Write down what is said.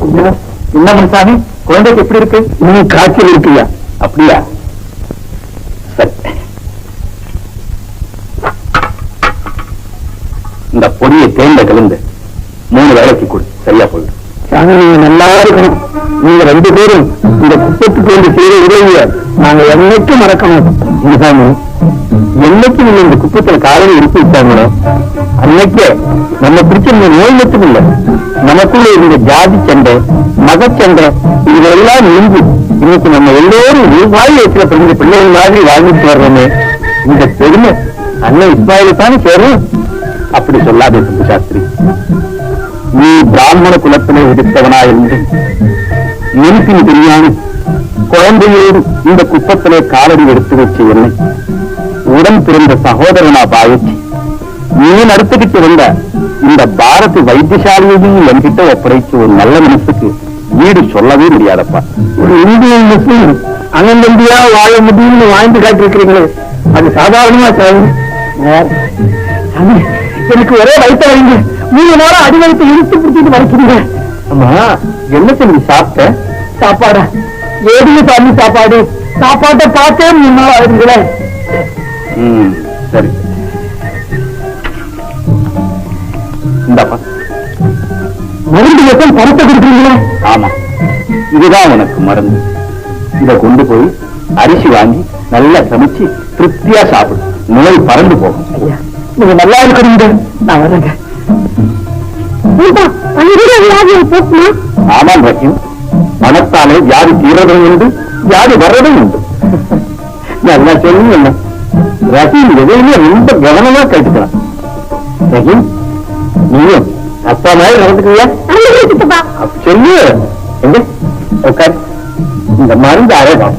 என்ன மனுஷாமி, குழந்தைக்கு எப்படி இருக்கு? இன்னும் காய்ச்சல் இருக்குயா. அப்படியா? சரி, இந்த பொடியை தேர்ந்த கலந்து 3 வேளைக்கு கொடு, சரியா போயிடும். நல்லா இருக்கணும். நீங்க 2 பேரும் இந்த குப்பத்துக்கு வந்து செய்த உதவிய நாங்க என்னைக்கும் மறக்க மாட்டோம். என்னைக்கு நீங்க இந்த குப்பத்துல காலையில் இருப்பி வச்சாங்களோ அன்னைக்கே நம்ம பிடிச்சிருந்த நோய் மட்டும் இல்ல, நமக்குள்ள இருந்த ஜாதி சண்டை, மதச்சண்டை, இதெல்லாம் நீங்கி இன்னைக்கு நம்ம எல்லோரும் வாய் வச்சுல பிறந்த பிள்ளைகள் மாதிரி வாழ்ந்துட்டு வர்றோமே, இந்த பெருமை அண்ணன் இஸ்மாயிலுக்கான சேரும். அப்படி சொல்லாதே சுப்பு சாஸ்திரி. நீ பிராமண குலத்திலே விடுத்தவனா இருந்து நினைப்பின் தெரியாமல் குழந்தையோடு இந்த குப்பத்திலே காலடி எடுத்து வச்ச என்னை உடன் பிறந்த சகோதரனா பாவிச்சு நீ நடத்துக்கிட்டு வந்த இந்த பாரதி வைத்தியசாலையையும் என்கிட்ட ஒப்படைச்சு ஒரு நல்ல மனசுக்கு வீடு சொல்லவே முடியாதப்பா. ஒரு இந்திய முஸ்லீம் அண்ணன் தம்பியா வாழ முடியும்னு வாழ்ந்து காட்டிருக்கிறீங்களே, அது சாதாரணமா சார். எனக்கு ஒரே வயிற்று வைங்க, 3 நாளா அடி வயிற்று இழுத்து பிடிச்சிட்டு வரைக்கிறீங்க. ஆமா, என்ன செஞ்சு சாப்பிட்ட? சாப்பாடா? ஏடிய சாமி சாப்பாடு. சாப்பாட்டை பார்த்தே 3 நாள் ஆகுதுங்களே. சரி, இந்தாப்பா மருந்து மட்டும் பணத்தை கொடுக்குறீங்களா? ஆமா, இதுதான் உனக்கு மருந்து. இதை கொண்டு போய் அரிசி வாங்கி நல்லா சமைச்சு திருப்தியா சாப்பிடு, நோய் பறந்து போகும். நீங்க நல்லா இருக்கிறீங்க, நான் வரேங்க. ஆமாம் ரஹீம், பணத்தாலே வியாதி தீரதும் உண்டு, வியாதி வர்றதும் உண்டு. நல்லா சொல்லுங்க. என்ன ரஹீம் எதையுமே ரொம்ப கவனமா கேட்டுக்கலாம். ரஹீம், நீயும் அப்பா மாதிரி நடந்துக்குவியா? சொல்லு. எங்க உட்கார், இந்த மருந்து அரைதான்.